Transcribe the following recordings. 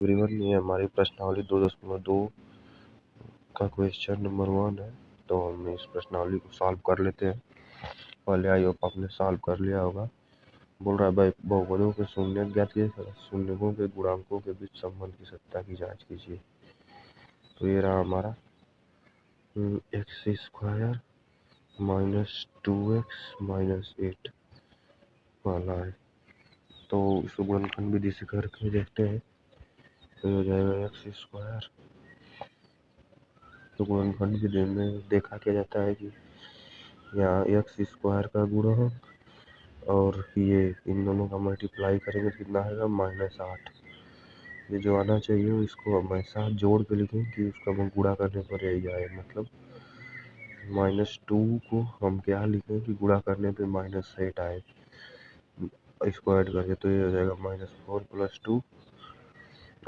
Everyone, ये हमारी प्रश्नावली 2.2 का क्वेश्चन नंबर 1 है। तो हम इस प्रश्नावली को सॉल्व कर लेते हैं। पहले आई होप आपने सॉल्व कर लिया होगा। बोल रहा है भाई, बहुपदों के शून्य ज्ञात कीजिए, शून्यकों के गुणांकों के बीच संबंध की सत्ता की जांच कीजिए। तो ये रहा हमारा x² - 2x - 8 वाला है। तो इसको गुणनखंड विधि से करके देखते हैं। तो हो जाएगा x²। तो गुणनखंड विधि में देखा क्या जाता है कि यहाँ x² का गुणक और ये इन दोनों का मल्टीप्लाई करेंगे तो कितना आएगा -8। ये जो आना चाहिए इसको हमेशा जोड़ के लिखें कि उसका हम गुणा करने पर यही आए। मतलब -2 को हम क्या लिखें कि गुणा करने पे -8 आए। इसको ऐड करके तो ये हो जाएगा -4 + 2,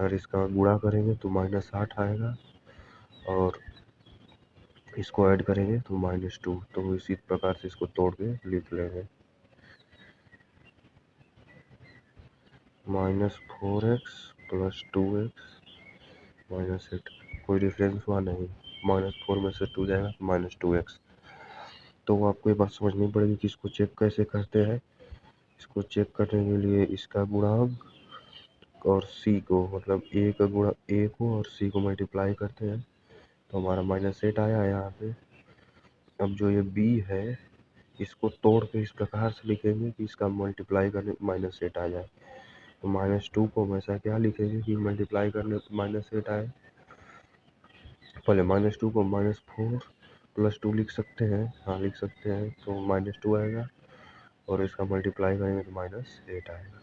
और इसका गुणा करेंगे तो -8 आएगा, और इसको ऐड करेंगे तो -2। तो इसी प्रकार से इसको तोड़ के लिख लेंगे। -4x + 2x - 8। कोई डिफरेंस हुआ नहीं, -4 में से 2 जाएगा -2x। तो आपको ये बात समझनी पड़ेगी कि इसको चेक कैसे करते हैं। इसको चेक करने के लिए इसका गुणांक और c को, मतलब a का गुणा a को और c को मल्टीप्लाई करते हैं तो हमारा -8 आया है यहाँ पे। अब जो ये b है इसको तोड़ के इस प्रकार से लिखेंगे कि इसका मल्टीप्लाई करने -8 आ जाए। तो -2 को हमेशा क्या लिखेंगे कि मल्टीप्लाई करने -8 आए। पहले -2 को -4 + 2 लिख सकते हैं, हाँ लिख सकते हैं। तो -2 आएगा और इसका मल्टीप्लाई करेंगे तो -8 आएगा।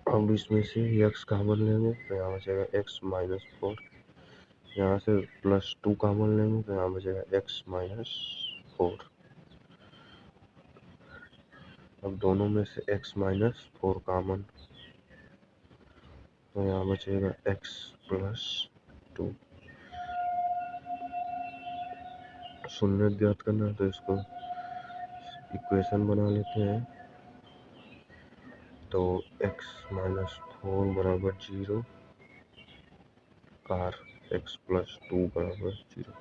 अब इसमें से x कॉमन लेंगे तो यहाँ बचेगा x - 4। यहाँ से +2 कॉमन लेंगे तो यहाँ बचेगा x - 4। अब दोनों में से x - 4 कॉमन, तो यहाँ बचेगा x + 2। शून्य ज्ञात करना है तो इसको इक्वेशन बना लेते हैं। तो x - 4 = 0, car x + 2 = 0।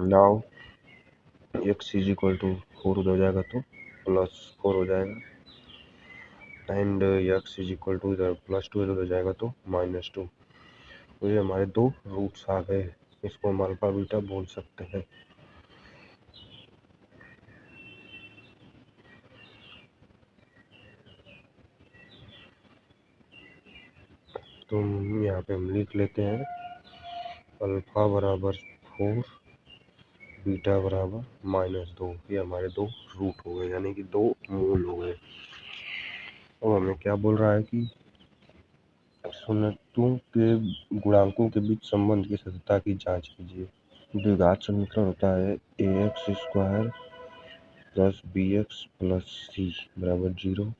Now x = 4 हो जाएगा तो +4 हो जाएगा, एंड x = इधर +2 इधर हो जाएगा तो -2। तो ये हमारे दो रूट्स आ गए। इसको हम अल्फा बीटा बोल सकते हैं। तो यहाँ पे हम लिख लेते हैं अल्फा बराबर 4, बीटा बराबर -2। ये हमारे दो रूट हो गए, यानी कि दो मूल हो गए। अब हमें क्या बोल रहा है कि शून्यकों के गुणांकों के बीच संबंध की सत्यता की जांच कीजिए। द्विघात समीकरण होता है ax² + bx + c = 0।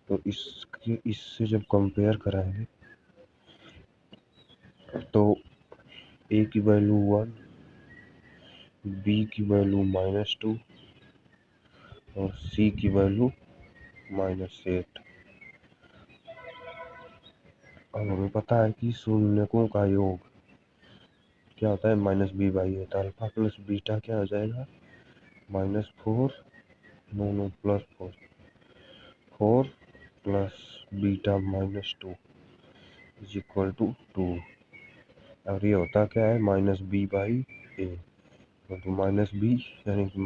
तो इससे जब कंपेयर कराएंगे तो a की वैल्यू 1, b की वैल्यू -2 और c की वैल्यू -8। अब हमें पता है कि शून्यकों का योग क्या होता है -b/a। तो अल्फा प्लस बीटा क्या हो जाएगा -4, नो +4, 4 + बीटा -2 = 2। और ये होता क्या है -b/a। तो -b यानी कि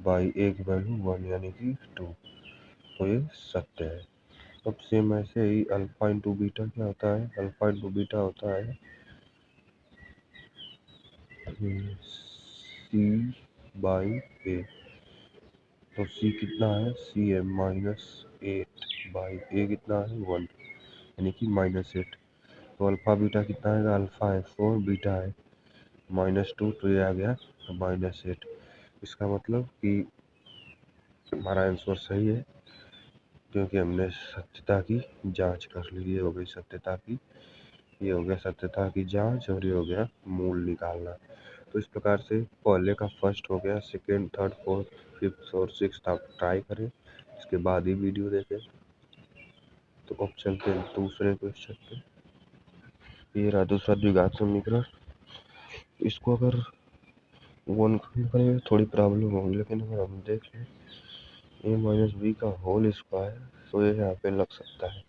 -b/a की वैल्यू 1 यानी कि 2। तो ये सत्य है। अब सेम ऐसे ही अल्फा इंटू बीटा क्या होता है, अल्फा इंटू बीटा होता है c/a। तो c कितना है, c है -8/a कितना है 1 यानी कि -8। तो अल्फा बीटा कितना आएगा, अल्फा है 4, बीटा है -2, तो ये आ गया -8। इसका मतलब कि हमारा आंसर सही है, क्योंकि हमने सत्यता की जांच कर ली। ये हो गई सत्यता की, ये हो गया सत्यता की जांच, और ये हो गया मूल निकालना। तो इस प्रकार से पहले का फर्स्ट हो गया, सेकेंड, थर्ड, फोर्थ, फिफ्थ और सिक्स्थ आप ट्राई करें। इसके बाद ही वीडियो देखें। तो अब चलते हैं दूसरे क्वेश्चन पे। ये रहा दूसरा द्विघात समीकरण। इसको अगर वन करने में थोड़ी प्रॉब्लम होगी, लेकिन अगर हम देख लें ए माइनस बी का होल स्क्वायर तो ये यहाँ पे लग सकता है।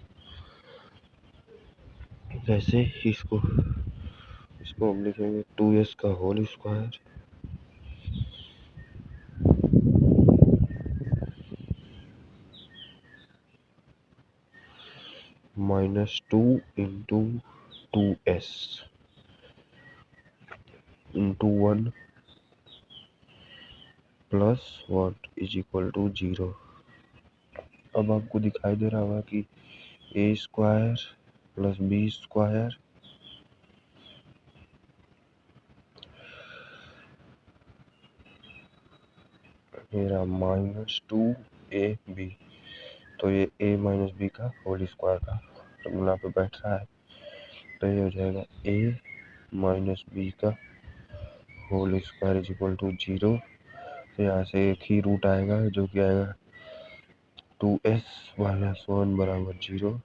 जैसे इसको हम लिखेंगे 2s का whole square -2 into 2s into 1 plus 1 is equal to 0। अब आपको दिखाई दे रहा होगा कि A square plus B square मेरा -2ab, तो ये a माइनस बी का होल स्क्वायर का फॉर्मूला पे बैठ रहा है। तो ये हो जाएगा a माइनस बी का whole square is equal to 0। तो यहाँ से एक ही रूट आएगा जो कि आएगा 2s माइनस 1 बराबर 0।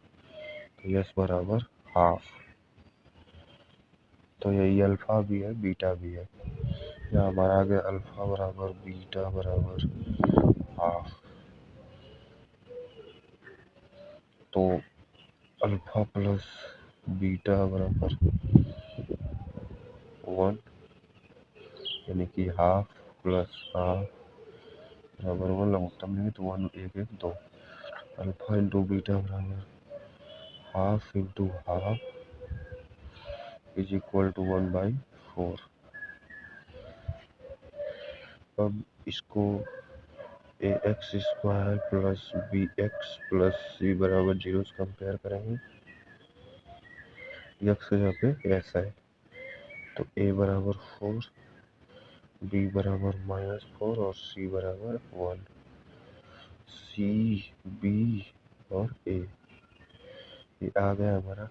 तो s बराबर हाफ। तो यही अल्फा भी है बीटा भी है। यहाँ हमारा आ गया अल्फा बराबर बीटा बराबर हाफ। तो अल्फा प्लस बीटा बराबर 1 यानी कि हाफ प्लस हाफ बराबर 1 लघुत्तम लेंगे तो 1 1 1 2। अल्फा इंटू बीटा बराबर half into half is equal to 1/4। अब इसको A x square plus B x plus C बराबर 0 से कंपेयर करेंगे। एक्स यहाँ पे एस है तो ए बराबर 4, बी बराबर -4 और सी बराबर 1। सी बी और ए ये आ गया हमारा।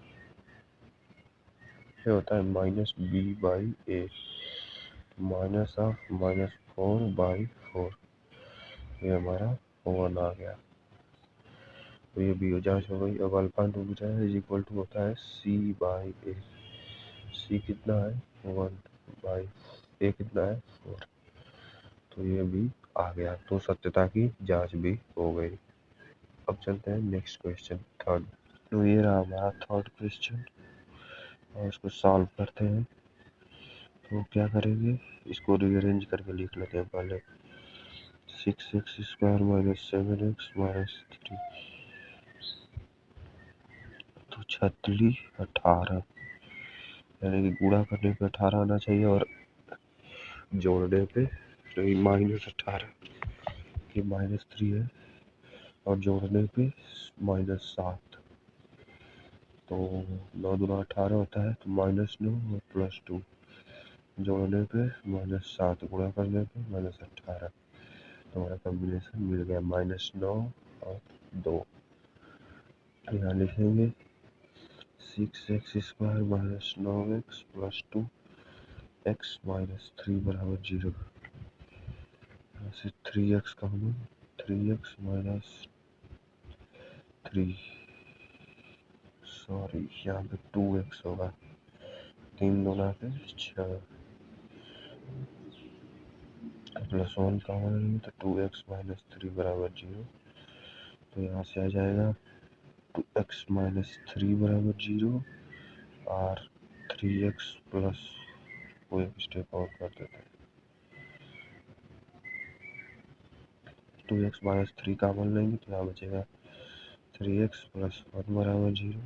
ये होता है -b/a -4/4। ये हमारा 1 आ गया। तो ये भी जांच हो गई। अब alpha into beta is equal to होता है c/a। सी कितना है 1/a कितना है 4। तो ये भी आ गया। तो सत्यता की जांच भी हो गई। अब चलते हैं नेक्स्ट क्वेश्चन थर्ड। तो ये रहा हमारा थर्ड क्वेश्चन और इसको सॉल्व करते हैं। तो क्या करेंगे, इसको रीअरेंज करके लिख लेते हैं पहले। 6x² माइनस 7x माइनस 3 तो 36 18 यानी कि गुणा करने पे 18 आना चाहिए और जोड़ने पे तो ये -18 ये -3 है और जोड़ने पे -7। तो 9 दूना 18 होता है तो -9 और +2 जोड़ने पे -7 गुणा करने पे -18। तो हमारा कॉम्बिनेशन मिल गया -9 और 2। यहाँ लिखेंगे 6x² minus 9x plus 2x minus 3 बराबर 0। यहाँ से 3x common 3x minus 3 sorry यहाँ पे 2x होगा। 3 दूना पे 6 प्लस 1 कॉमन लेंगे तो 2x माइनस 3 बराबर 0। तो यहाँ से आ जाएगा 2x माइनस 3 बराबर 0 और 3x प्लस वो एक स्टेप और कर देते हैं। 2x माइनस 3 कॉमन लेंगे तो यहाँ बचेगा 3x प्लस 1 बराबर 0।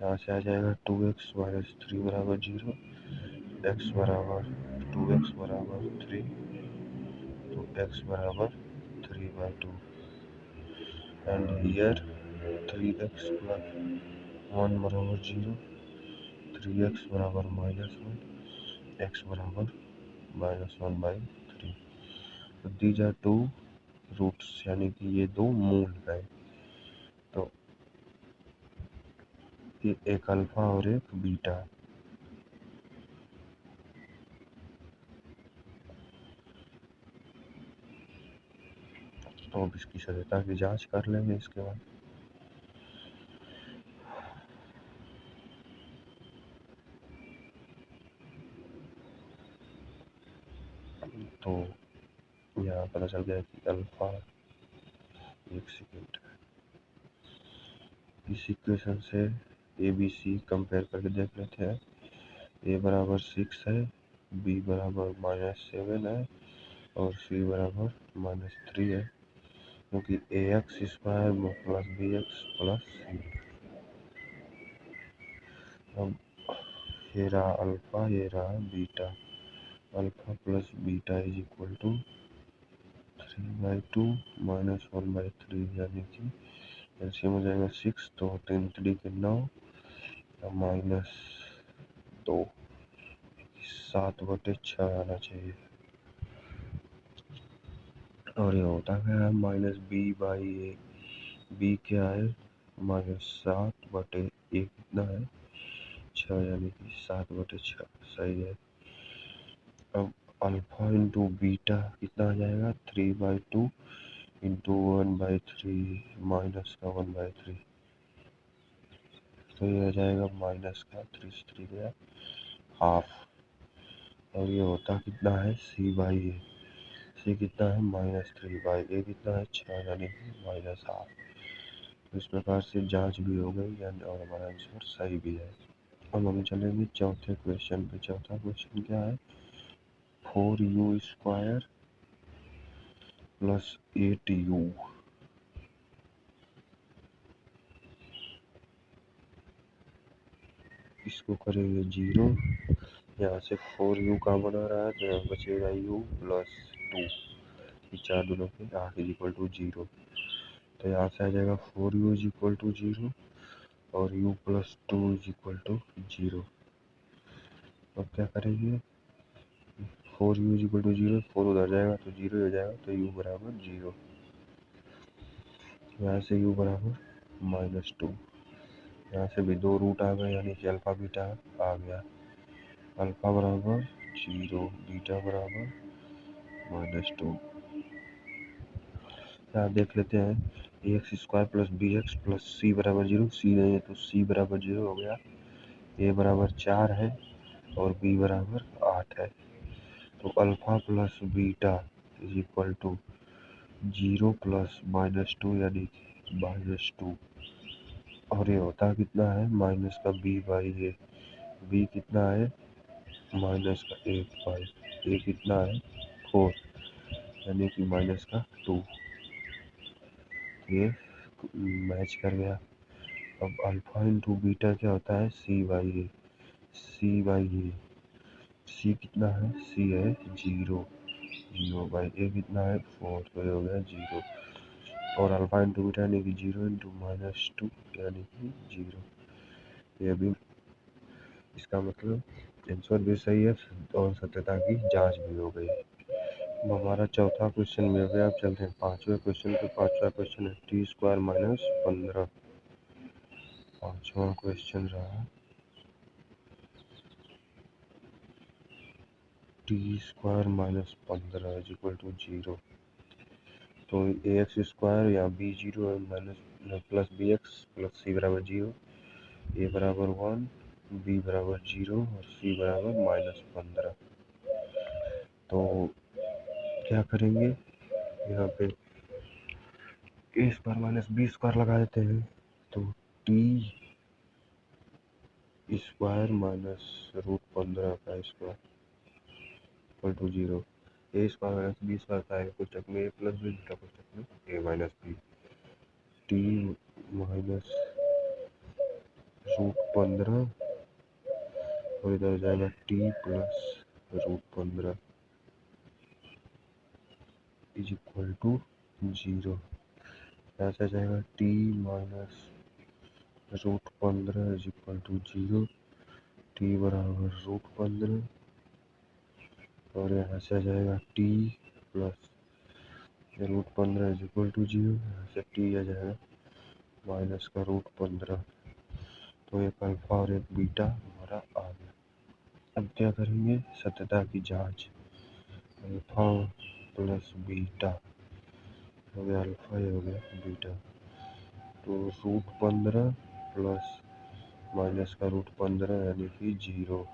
यहाँ से आ जाएगा 2x माइनस 3 बराबर 0 x बराबर 2x बराबर 3 तो x बराबर 3/2 एंड हियर 3x प्लस 1 बराबर 0 3x बराबर -1 x बराबर -1/3। तो दीज आर 2 रूट्स यानी कि ये 2 मूल है। तो ये एक अल्फा और एक बीटा। तो अब इसकी सत्यता की जांच कर लेंगे इसके बाद। तो यहाँ पता चल गया कि अल्फा, एक सेकेंड, इस इक्वेशन से ए बी सी कंपेयर करके देख लेते हैं। ए बराबर 6 है, बी बराबर -7 है और सी बराबर -3 है, क्योंकि A x square plus B x plus C. अब ये रहा अल्फा, ये रहा beta. Alpha plus beta is equal to 3/2 -1/3, यानी कि एलसीएम हो जाएगा 6, तो 3 3 के 9 -2, 7/6 आना चाहिए। और ये होता है -b/a। बी क्या है, -7/a कितना है, 6, यानी कि 7/6 सही है। अब अल्फा इंटू बीटा कितना आ जाएगा, 3/2 इंटू 1/3 माइनस का 1/3, तो ये आ जाएगा माइनस का 3 गया हाफ। और ये होता कितना है, c/a। सी कितना है, -3/a कितना है, 6, यानी कि -हाफ। तो इस प्रकार से जांच भी हो गई यानी और हमारा आंसर सही भी है। अब हम चलेंगे चौथे क्वेश्चन पे। चौथा क्वेश्चन क्या है, 4u² प्लस 8u, इसको करेंगे 0। यहाँ से 4u का बना रहा है, तो यहाँ बचेगा u प्लस 2, 4 दोनों के 8 इज इक्वल टू 0। तो यहाँ से आ जाएगा 4u इज इक्वल टू 0 और u plus 2 is equal to 0। अब क्या करेंगे, 4u इज इक्वल टू 0, 4 उधर जाएगा तो 0 हो जाएगा, तो u बराबर 0। यहाँ से u बराबर -2, यहाँ से भी 2 रूट आ गए, यानी कि अल्फा बीटा आ गया। अल्फा बराबर 0, बीटा बराबर -2। यहाँ देख लेते हैं, ax² plus bx plus C बराबर 0, सी नहीं है तो सी बराबर 0 हो गया। a बराबर 4 है और b बराबर 8 है, तो alpha plus beta is equal to 0 plus -2, यानी कि -2। और ये होता कितना है, माइनस का b/a। b कितना है, माइनस का 8/a कितना है, 4, यानी कि माइनस का 2। ये मैच कर गया। अब अल्फा इंटू बीटा क्या होता है, c/a। c/a, c कितना है, c है 0, 0/a कितना है 4, तो ये हो गया 0। और अल्फा इंटू बीटा यानी कि 0 इंटू -2 यानी कि 0। ये भी इसका मतलब आंसर भी सही है और सत्यता की जांच भी हो गई। अब हमारा चौथा क्वेश्चन भी हो गया। अब चलते हैं पांचवें क्वेश्चन पे। पांचवा क्वेश्चन है t² - 15। पांचवा क्वेश्चन रहा t² - 15 इज इक्वल टू 0। तो ax² या b0 plus bx plus c बराबर 0, a बराबर 1, b बराबर 0 और c बराबर -15। तो क्या करेंगे, यहाँ पे a² - b² लगा देते हैं, तो t² माइनस √15 का square equal to 0। a² - b² का है कोष्टक में a प्लस b, दूसरा कोष्टक में a minus b। t minus √15 और इधर हो जाएगा t plus √15 is equal to 0। यहाँ से आ जाएगा t minus √15 is equal to 0, t बराबर √15 और यहाँ से आ जाएगा t plus √15 is equal to 0, यहाँ से t आ जाएगा माइनस का √15। तो एक अल्फा और एक बीटा हमारा आ गया। अब क्या करेंगे, सत्यता की जांच। अल्फा प्लस बीटा हो गया अल्फा, ये हो गया बीटा। तो √15 प्लस माइनस का √15 यानी कि 0।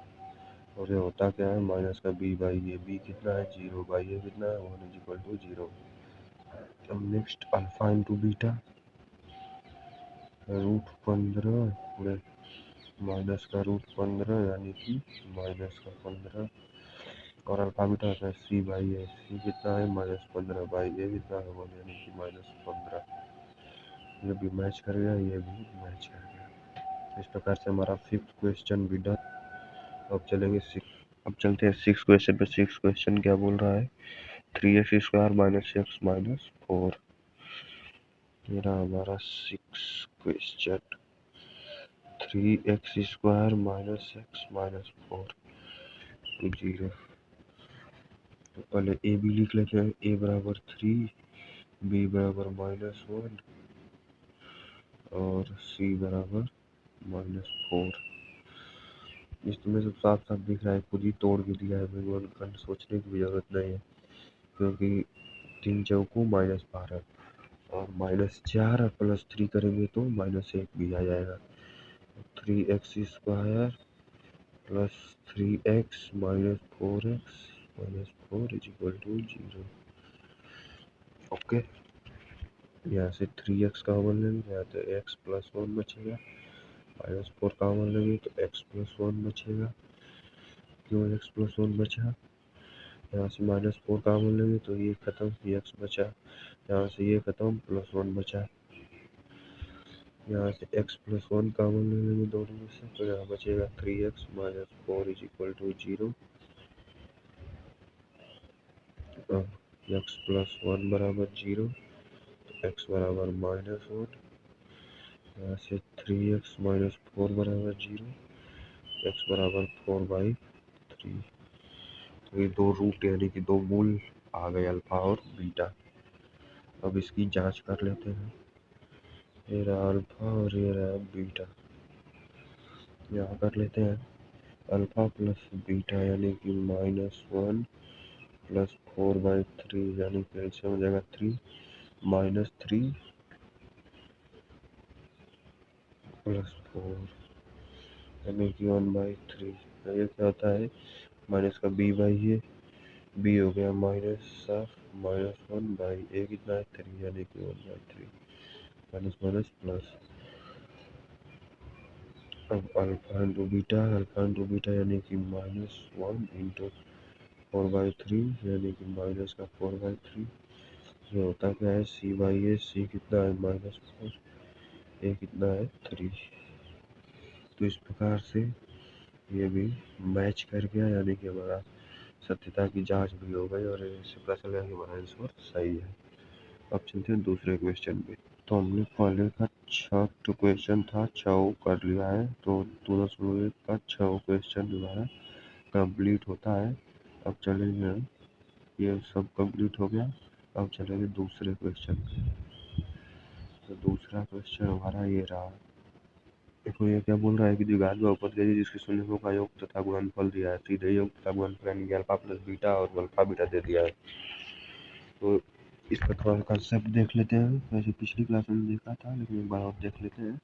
और ये होता क्या है, माइनस का b/a, b कितना है 0/a कितना है 1 = 0। अब नेक्स्ट अल्फा इंटू बीटा, √15 पूरे माइनस का √15 यानी कि माइनस का 15। और अल्फा बीटा होता है c/a, c कितना है -15/a कितना है 1 यानी कि -15। ये भी मैच कर गया, ये भी मैच कर गया। इस प्रकार से हमारा 5th क्वेश्चन भी डन। अब चलते हैं 6th क्वेश्चन पे। 6th क्वेश्चन क्या बोल रहा है, 3x² - x - 4। ये रहा हमारा 6th क्वेश्चन, 3x² - x - 4 0। तो पहले ए बी लिख लेते हैं, a बराबर 3, b बराबर -1 और c बराबर -4। इसमें सब साफ साफ दिख रहा है, खुद ही तोड़ के दिया है, मेरे को सोचने की भी जरूरत नहीं है, क्योंकि 3 चौको -12 और -4 और +3 करेंगे तो -1 भी आ जाएगा। 3x² + 3x - 4x - 4 = 0। ओके, यहाँ से 3x कॉमन लेंगे, यहाँ तो x + 1 बचेगा, -4 कॉमन लेंगे तो x + 1 बचेगा। क्यों x + 1 बचा, यहाँ से -4 कॉमन लेंगे तो ये खत्म, ये x बचा, यहाँ से ये खत्म, +1 बचा। यहाँ से x + 1 कॉमन ले लेंगे दोनों में से, तो यहाँ बचेगा 3x - 4 = 0। अब x + 1 बराबर 0, x बराबर -1, यहाँ से 3x - 4 बराबर 0, x बराबर 4/3। तो ये दो रूट यानी कि दो मूल आ गए अल्फा और बीटा। अब इसकी जांच कर लेते हैं, ये रहा अल्फा और ये रहा बीटा। यहाँ कर लेते हैं अल्फा प्लस बीटा यानी कि -1 + 4/3 यानी कि ऐसे हो जाएगा 3 -3 + 4 यानी कि 1/3। ये क्या होता है, माइनस का b/a, b हो गया -1/a कितना है 3 यानी कि 1/3, माइनस माइनस प्लस। अब अल्फा इंटू बीटा यानी कि -1 × 4/3 यानी कि माइनस का 4/3। ये होता क्या है c/a, c कितना है -4, a कितना है 3। तो इस प्रकार से ये भी मैच कर गया, यानी कि हमारा सत्यता की जांच भी हो गई और इससे पता चल गया कि हमारा आंसर सही है। अब चलते हैं दूसरे क्वेश्चन पे। तो हमने पहले का 6 क्वेश्चन था 6 कर लिया है, तो 2 का 6 क्वेश्चन हमारा कंप्लीट होता है। अब चलेंगे, ये सब कंप्लीट हो गया, अब चलेंगे दूसरे क्वेश्चन पे। तो दूसरा क्वेश्चन हमारा ये रहा, देखो ये क्या बोल रहा है कि द्विघात बहुपद के जिसके शून्यों का योग तथा गुणनफल दिया है, सीधे योग तथा गुणनफल यानी कि अल्फा प्लस बीटा और अल्फा बीटा दे दिया है। तो इसका थोड़ा कंसेप्ट देख लेते हैं, वैसे पिछली क्लास में देखा था लेकिन एक बार और देख लेते हैं।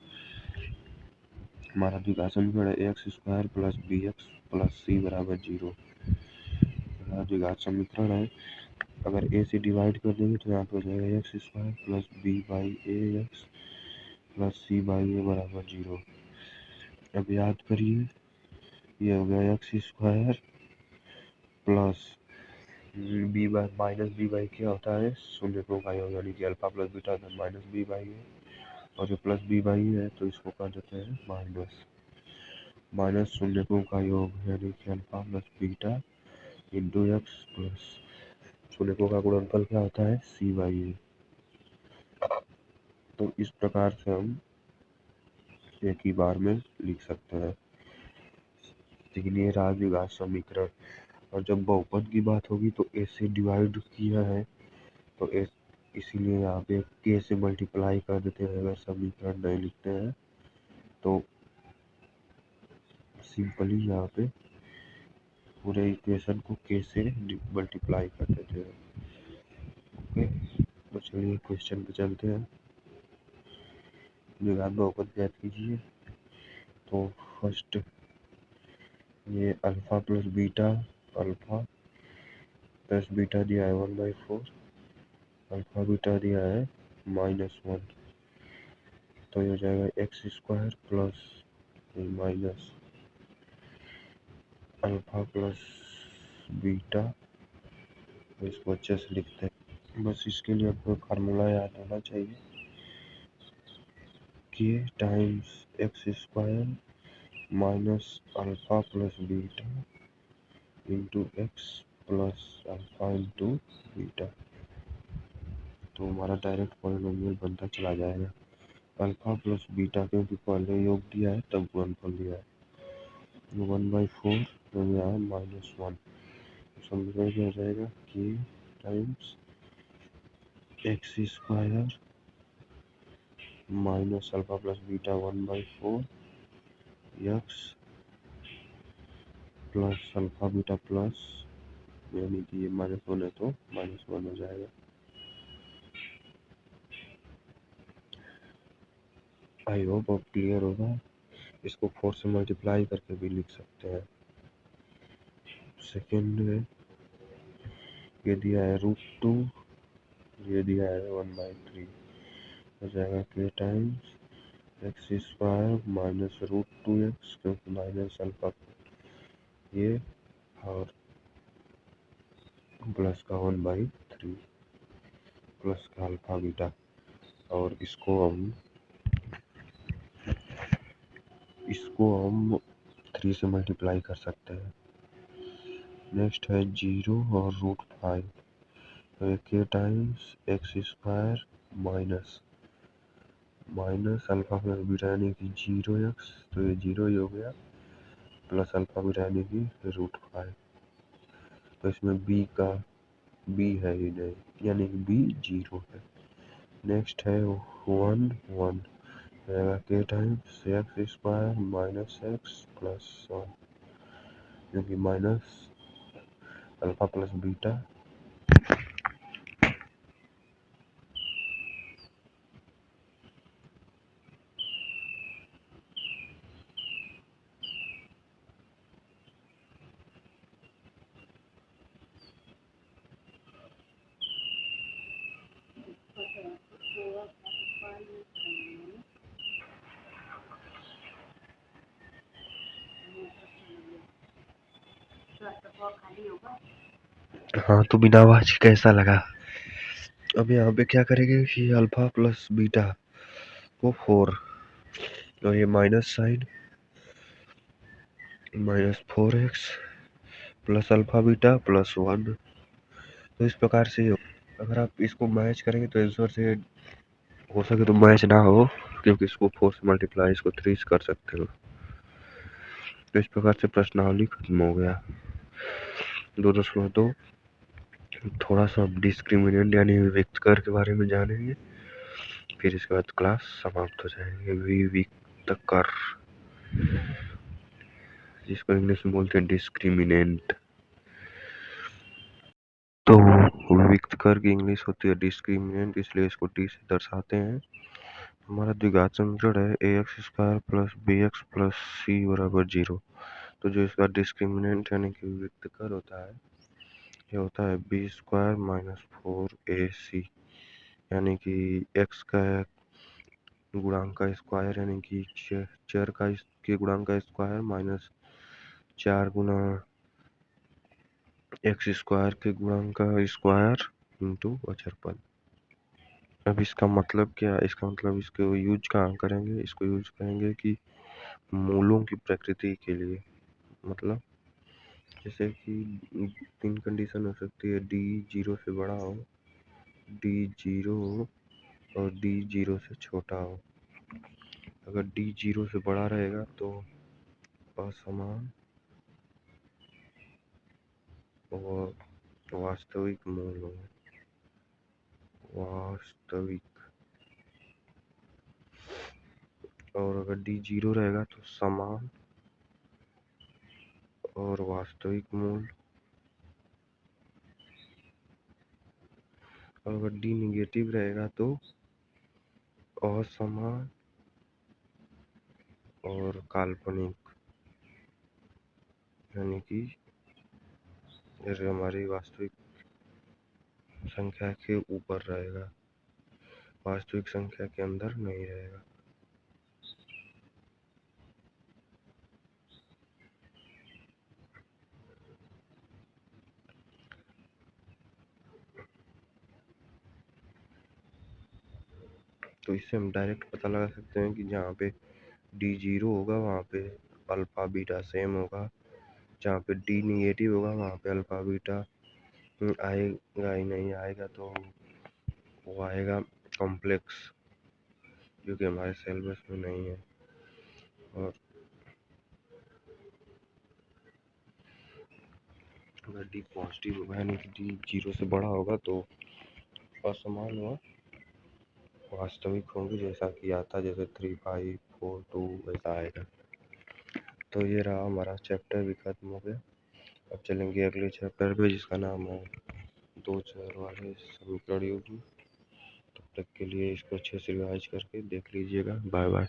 हमारा द्विघात समीकरण है ax² + bx + c = 0। हमारा द्विघात समीकरण है, अगर a से डिवाइड कर देंगे तो यहाँ पे हो जाएगा x² + b/ax + c/a = 0। अब याद करिए, ये हो गया x² प्लस b/, क्या होता है शून्यकों का योग, यानी कि अल्फा प्लस बीटा होता है -b/a, और जो प्लस b/a है तो इसको कर देते हैं माइनस शून्यकों का योग यानी कि alpha plus beta into x plus शून्यकों का गुणनफल क्या होता है c/a। तो इस प्रकार से हम एक ही बार में लिख सकते हैं। लेकिन ये रहा द्विघात समीकरण, और जब बहुपद की बात होगी तो a से डिवाइड किया है तो a, इसीलिए यहाँ पे k से मल्टीप्लाई कर देते हैं। अगर समीकरण नहीं लिखते हैं तो सिंपली यहाँ पे पूरे इक्वेशन को k से मल्टीप्लाई कर देते हैं। ओके, तो चलिए क्वेश्चन पे चलते हैं। द्विघात बहुपद ज्ञात कीजिए। तो फर्स्ट ये alpha plus beta, alpha plus beta दिया है 1/4, अल्फा बीटा दिया है -1, तो ये हो जाएगा x square plus minus alpha plus beta. तो इसको अच्छे से लिखते हैं। बस इसके लिए आपको फार्मूला याद होना चाहिए, के times x square minus alpha plus beta into x plus alpha into beta. तो हमारा डायरेक्ट पॉलिनोमियल बनता चला जाएगा। अल्फा प्लस बीटा क्योंकि पहले योग दिया है तब गुणनफल दिया है, 1/4 तो यहाँ -1, समीकरण क्या हो जाएगा के times x square minus alpha plus beta 1/4 x plus alpha beta plus, यानी कि ये -1 है तो -1 हो जाएगा। आई होप अब क्लियर होगा। इसको 4 से मल्टीप्लाई करके भी लिख सकते हैं। सेकेंड है ये दिया है √2, ये दिया है 1/3, हो जाएगा के times x square minus √2x क्योंकि माइनस अल्फा ये और प्लस का 1/3 प्लस का अल्फा बीटा। और इसको हम 3 से मल्टीप्लाई कर सकते हैं। नेक्स्ट है 0 और √5, तो ये के times x square minus alpha plus beta यानी कि 0x, तो ये 0 ही हो गया, प्लस अल्फा बीटा यानी कि √5। तो इसमें b है ही नहीं, यानी कि b 0 है। नेक्स्ट है 1 के times x square minus x plus 1 क्योंकि माइनस अल्फा प्लस बीटा। हाँ तो बिना आवाज कैसा लगा। अब यहाँ पे क्या करेंगे कि अल्फा प्लस बीटा को 4 और ये minus sign -4x plus alpha beta plus 1, तो इस प्रकार से अगर आप इसको मैच करेंगे तो आंसर से हो सके तो मैच ना हो, क्योंकि इसको 4 से मल्टीप्लाई इसको 3 से कर सकते हो। तो इस प्रकार से प्रश्नावली खत्म हो गया। 2.2 थोड़ा सा डिस्क्रिमिनेंट यानी विविक्तकर के बारे में जानेंगे, फिर इसके बाद क्लास समाप्त हो जाएंगे। विविक्तकर जिसको इंग्लिश में बोलते हैं डिस्क्रिमिनेंट। तो विविक्तकर की इंग्लिश होती है डिस्क्रिमिनेंट, इसलिए इसको डी से दर्शाते हैं। हमारा द्विघात समीकरण है ax square plus bx plus c बराबर 0। तो जो इसका डिस्क्रिमिनेंट यानी कि विविक्तकर होता है ये होता है b स्क्वायर माइनस 4ac, यानी कि x का गुणांक का स्क्वायर यानी कि चर का के गुणांक का स्क्वायर माइनस 4 गुना एक्स स्क्वायर के गुणांक का स्क्वायर इंटू अचरपद। अब इसका मतलब क्या, इसका मतलब इसको यूज कहाँ करेंगे, इसको यूज करेंगे कि मूलों की प्रकृति के लिए। मतलब जैसे कि 3 कंडीशन हो सकती है, डी 0 से बड़ा हो, डी 0 और डी 0 से छोटा हो। अगर डी 0 से बड़ा रहेगा तो असमान और वास्तविक मूल हो, वास्तविक। और अगर डी 0 रहेगा तो समान और वास्तविक मूल। अगर डी निगेटिव रहेगा तो असमान और काल्पनिक, यानी कि हमारी वास्तविक संख्या के ऊपर रहेगा, वास्तविक संख्या के अंदर नहीं रहेगा। तो इससे हम डायरेक्ट पता लगा सकते हैं कि जहाँ पे डी जीरो होगा वहाँ पे अल्फा बीटा सेम होगा, जहाँ पे डी निगेटिव होगा वहाँ पे अल्फा बीटा आएगा ही नहीं, आएगा तो वो आएगा कॉम्प्लेक्स, जो कि हमारे सिलेबस में नहीं है। और अगर डी पॉजिटिव होगा यानी कि डी जीरो से बड़ा होगा तो असमान व वास्तविक होंगे, जैसा कि आता है जैसे 3 5 4 2 वैसा आएगा। तो ये रहा हमारा चैप्टर भी खत्म हो गया। अब चलेंगे अगले चैप्टर पे जिसका नाम है दो चर वाले समीकरण योगी। तब तक के लिए इसको अच्छे से रिवाइज करके देख लीजिएगा। Bye bye.